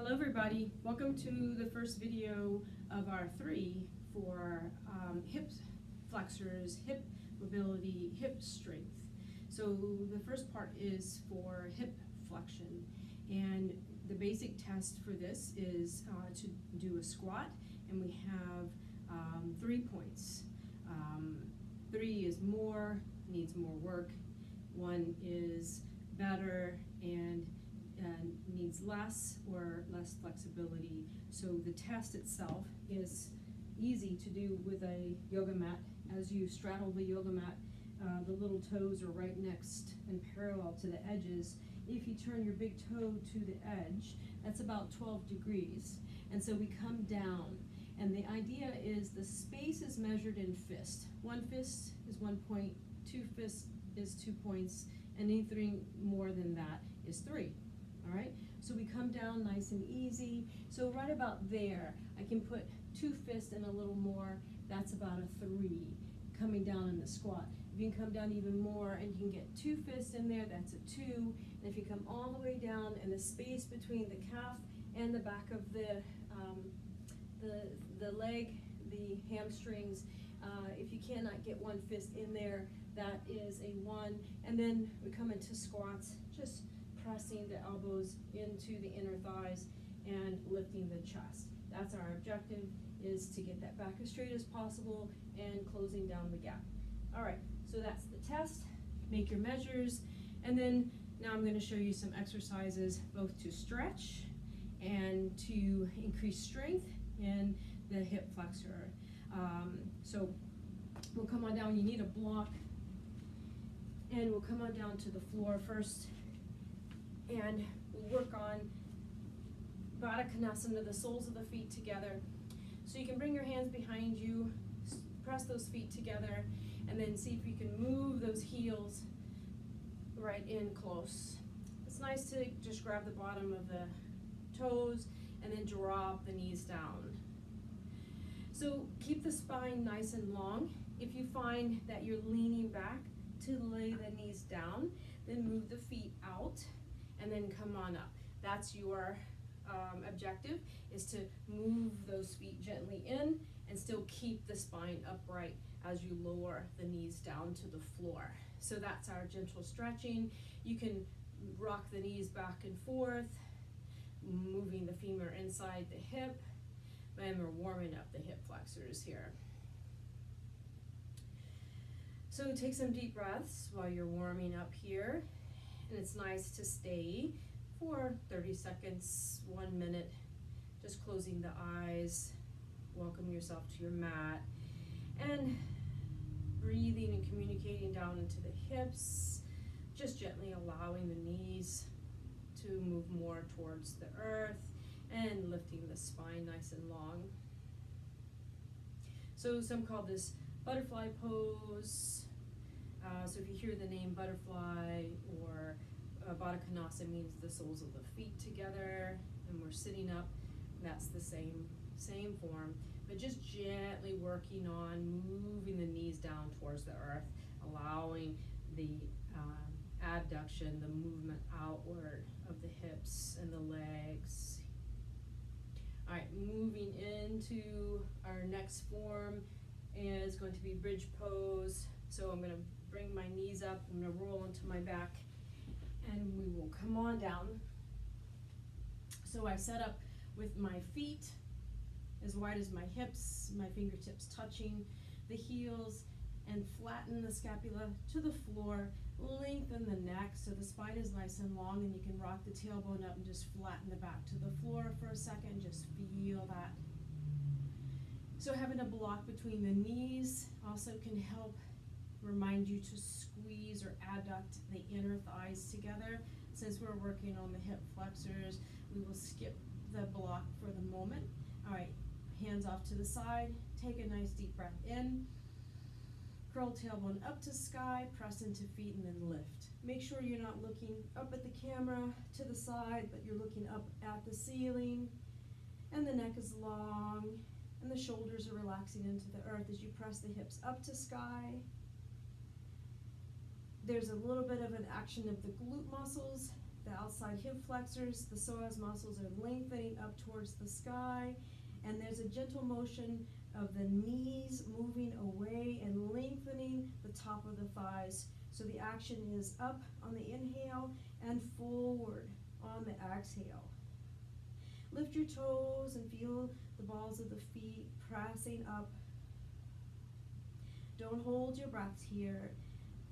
Hello everybody, welcome to the first video of our 3 for hip flexors, hip mobility, hip strength. So the first part is for hip flexion, and the basic test for this is to do a squat, and we have 3 points. 3 is more, needs more work, 1 is better, and needs less or less flexibility. So the test itself is easy to do with a yoga mat. As you straddle the yoga mat, the little toes are right next and parallel to the edges. If you turn your big toe to the edge, that's about 12 degrees. And so we come down, and the idea is the space is measured in fist. 1 fist is 1 point, 2 fists is 2 points, and anything more than that is 3. All right, so we come down nice and easy. So right about there, I can put 2 fists and a little more. That's about a 3 coming down in the squat. If you can come down even more and you can get 2 fists in there, that's a 2. And if you come all the way down and the space between the calf and the back of the leg, the hamstrings, if you cannot get 1 fist in there, that is a 1. And then we come into squats, just pressing the elbows into the inner thighs and lifting the chest. That's our objective, is to get that back as straight as possible and closing down the gap. All right, so that's the test. Make your measures, and then now I'm going to show you some exercises both to stretch and to increase strength in the hip flexor. So we'll come on down. You need a block, and we'll come on down to the floor first, and we'll work on Baddha Konasana, the soles of the feet together. So you can bring your hands behind you, press those feet together, and then see if you can move those heels right in close. It's nice to just grab the bottom of the toes and then drop the knees down. So keep the spine nice and long. If you find that you're leaning back to lay the knees down, then move the feet out and then come on up. That's your objective, is to move those feet gently in and still keep the spine upright as you lower the knees down to the floor. So that's our gentle stretching. You can rock the knees back and forth, moving the femur inside the hip, and we're warming up the hip flexors here. So take some deep breaths while you're warming up here, and it's nice to stay for 30 seconds, 1 minute, just closing the eyes, welcome yourself to your mat, and breathing and communicating down into the hips, just gently allowing the knees to move more towards the earth and lifting the spine nice and long. So some call this butterfly pose. So if you hear the name butterfly or Baddha Konasana, means the soles of the feet together, and we're sitting up. That's the same form, but just gently working on moving the knees down towards the earth, allowing the abduction, the movement outward of the hips and the legs. All right, moving into our next form is going to be bridge pose. So I'm going to bring my knees up, I'm going to roll into my back, and we will come on down. So I set up with my feet as wide as my hips, my fingertips touching the heels, and flatten the scapula to the floor, lengthen the neck so the spine is nice and long, and you can rock the tailbone up and just flatten the back to the floor for a second, just feel that. So having a block between the knees also can help remind you to squeeze or adduct the inner thighs together. Since we're working on the hip flexors, we will skip the block for the moment. All right, hands off to the side, take a nice deep breath in, curl tailbone up to sky, press into feet, and then lift. Make sure you're not looking up at the camera to the side, but you're looking up at the ceiling, and the neck is long, and the shoulders are relaxing into the earth as you press the hips up to sky. There's a little bit of an action of the glute muscles the outside hip flexors, the psoas muscles are lengthening up towards the sky, and there's a gentle motion of the knees moving away and lengthening the top of the thighs. So the action is up on the inhale and forward on the exhale. Lift your toes and feel the balls of the feet pressing up. Don't hold your breath here.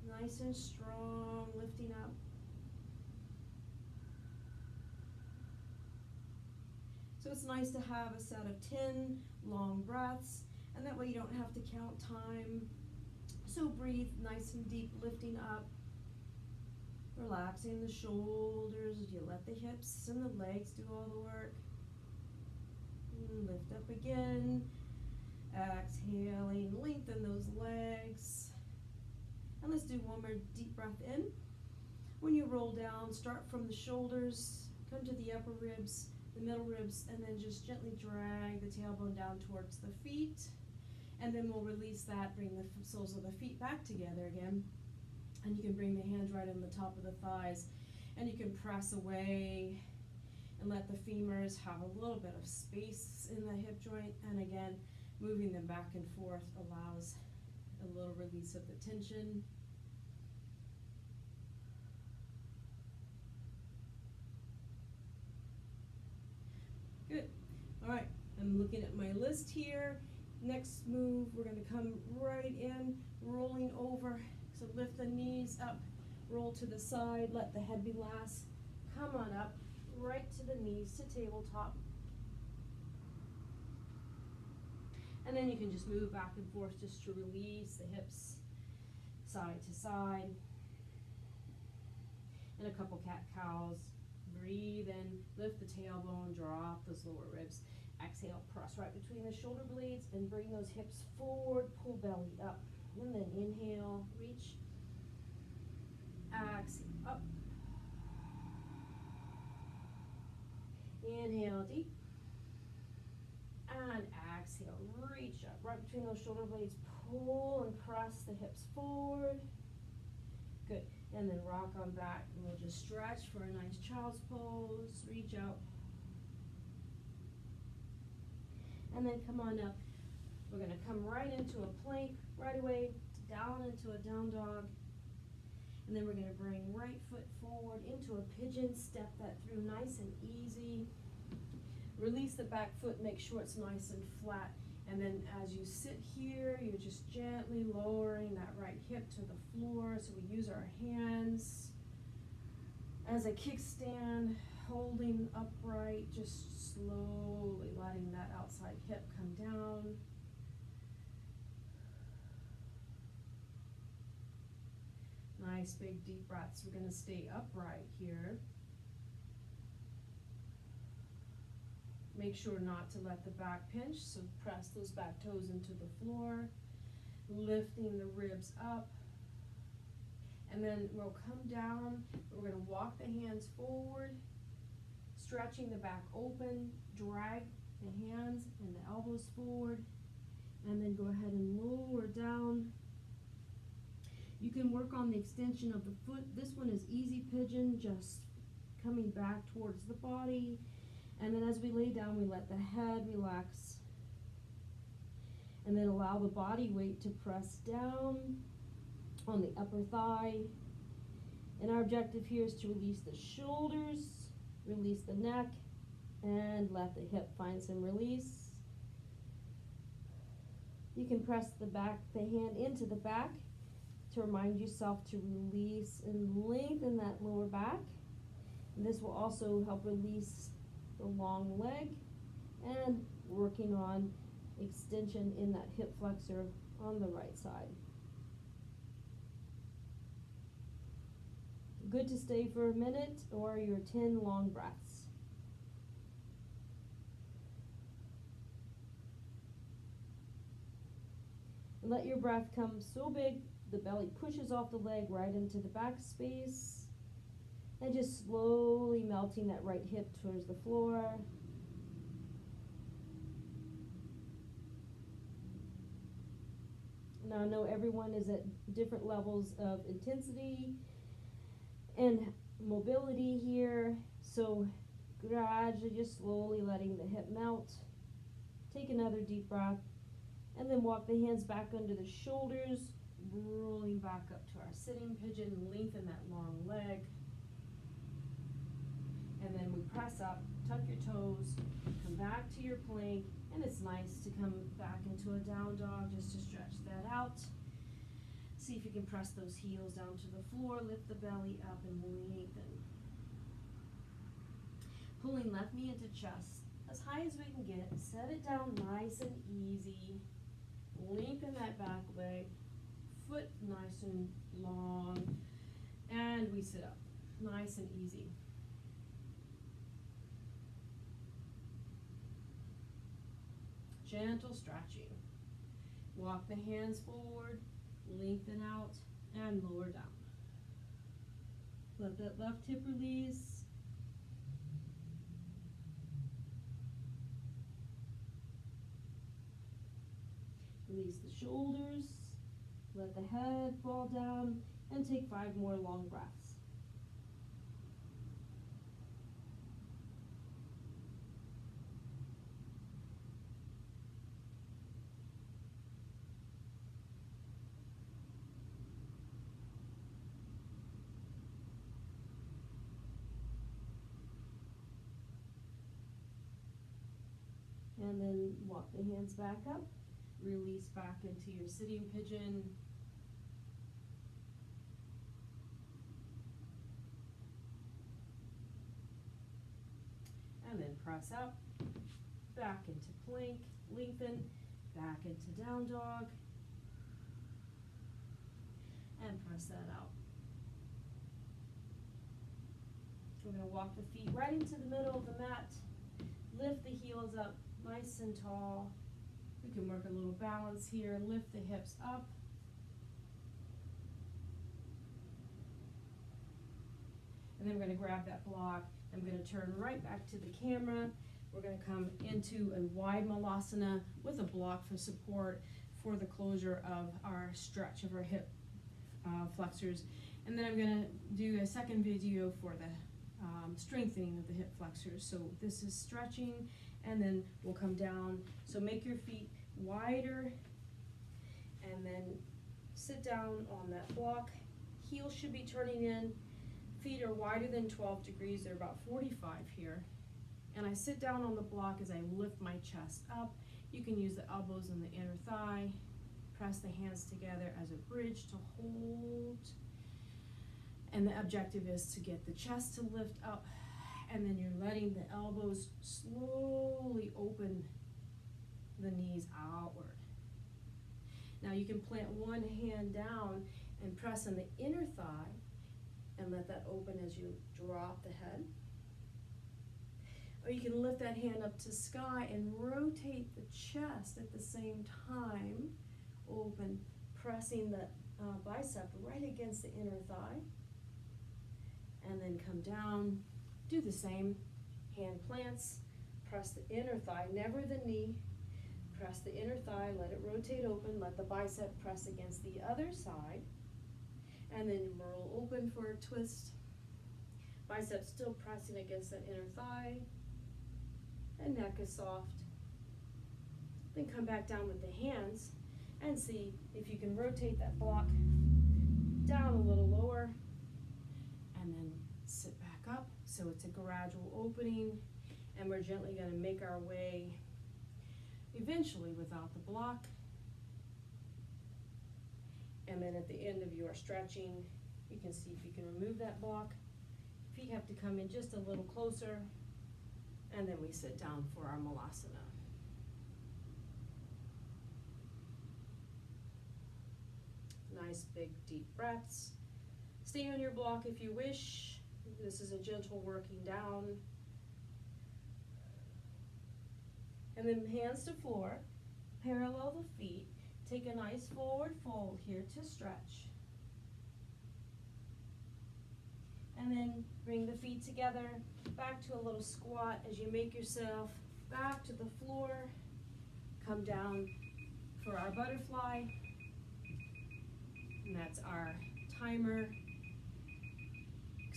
Nice and strong, lifting up. So it's nice to have a set of 10 long breaths, and that way you don't have to count time. So breathe nice and deep, lifting up, relaxing the shoulders as you let the hips and the legs do all the work. And lift up again, exhaling, lengthen those legs. And let's do one more deep breath in. When you roll down, start from the shoulders, come to the upper ribs, the middle ribs, and then just gently drag the tailbone down towards the feet. And then we'll release that, bring the soles of the feet back together again. And you can bring the hands right on the top of the thighs. And you can press away and let the femurs have a little bit of space in the hip joint. And again, moving them back and forth allows a little release of the tension. Good. All right, I'm looking at my list here. Next move, we're going to come right in, rolling over. So lift the knees up, roll to the side, let the head be last. Come on up, right to the knees, to tabletop. And then you can just move back and forth just to release the hips side to side. And a couple cat-cows. Breathe in, lift the tailbone, drop those lower ribs. Exhale, press right between the shoulder blades and bring those hips forward, pull belly up. And then inhale, reach. Exhale, up. Inhale, deep. And exhale, reach up, right between those shoulder blades, pull and press the hips forward. Good, and then rock on back, and we'll just stretch for a nice child's pose, reach out. And then come on up. We're gonna come right into a plank, right away, down into a down dog. And then we're gonna bring right foot forward into a pigeon, step that through nice and easy. Release the back foot, make sure it's nice and flat. And then as you sit here, you're just gently lowering that right hip to the floor. So we use our hands as a kickstand, holding upright, just slowly letting that outside hip come down. Nice big deep breaths. We're going to stay upright here. Make sure not to let the back pinch, so press those back toes into the floor, lifting the ribs up. And then we'll come down. We're going to walk the hands forward, stretching the back open, drag the hands and the elbows forward, and then go ahead and lower down. You can work on the extension of the foot. This one is easy pigeon, just coming back towards the body. And then as we lay down, we let the head relax. And then allow the body weight to press down on the upper thigh. And our objective here is to release the shoulders, release the neck, and let the hip find some release. You can press the hand into the back to remind yourself to release and lengthen that lower back. And this will also help release the long leg and working on extension in that hip flexor on the right side. Good to stay for a minute or your 10 long breaths. And let your breath come so big the belly pushes off the leg right into the back space. And just slowly melting that right hip towards the floor. Now I know everyone is at different levels of intensity and mobility here. So gradually, just slowly letting the hip melt. Take another deep breath, and then walk the hands back under the shoulders, rolling back up to our sitting pigeon, lengthen that long leg. And then we press up, tuck your toes, come back to your plank, and it's nice to come back into a down dog just to stretch that out. See if you can press those heels down to the floor, lift the belly up and lengthen. Pulling left knee into chest, as high as we can get, set it down nice and easy. Lengthen that back leg, foot nice and long, and we sit up, nice and easy. Gentle stretching. Walk the hands forward, lengthen out, and lower down. Let that left hip release. Release the shoulders, let the head fall down, and take 5 more long breaths. And then walk the hands back up, release back into your sitting pigeon. And then press up, back into plank, lengthen, back into down dog, and press that out. We're going to walk the feet right into the middle of the mat, lift the heels up nice and tall. We can work a little balance here, lift the hips up. And then we're going to grab that block. I'm going to turn right back to the camera. We're going to come into a wide malasana with a block for support for the closure of our stretch of our hip flexors. And then I'm going to do a second video for the strengthening of the hip flexors. So this is stretching, and then we'll come down. So make your feet wider, and then sit down on that block. Heels should be turning in. Feet are wider than 12 degrees. They're about 45 here. And I sit down on the block as I lift my chest up. You can use the elbows and the inner thigh. Press the hands together as a bridge to hold. And the objective is to get the chest to lift up, and then you're letting the elbows slowly open the knees outward. Now you can plant one hand down and press on the inner thigh and let that open as you drop the head. Or you can lift that hand up to sky and rotate the chest at the same time, open, pressing the bicep right against the inner thigh. And then come down, do the same, hand plants, press the inner thigh, never the knee, press the inner thigh, let it rotate open, let the bicep press against the other side, and then roll open for a twist, bicep still pressing against that inner thigh, and neck is soft. Then come back down with the hands, and see if you can rotate that block down a little lower, and then sit back up. So it's a gradual opening, and we're gently going to make our way eventually without the block. And then at the end of your stretching, you can see if you can remove that block. Feet have to come in just a little closer, and then we sit down for our malasana. Nice big deep breaths. Stay on your block if you wish. This is a gentle working down. And then hands to floor, parallel the feet. Take a nice forward fold here to stretch. And then bring the feet together, back to a little squat as you make yourself back to the floor. Come down for our butterfly. And that's our timer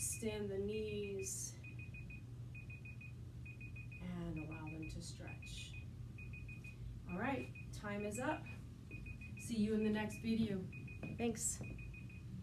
extend the knees and allow them to stretch. All right, time is up. See you in the next video. Thanks.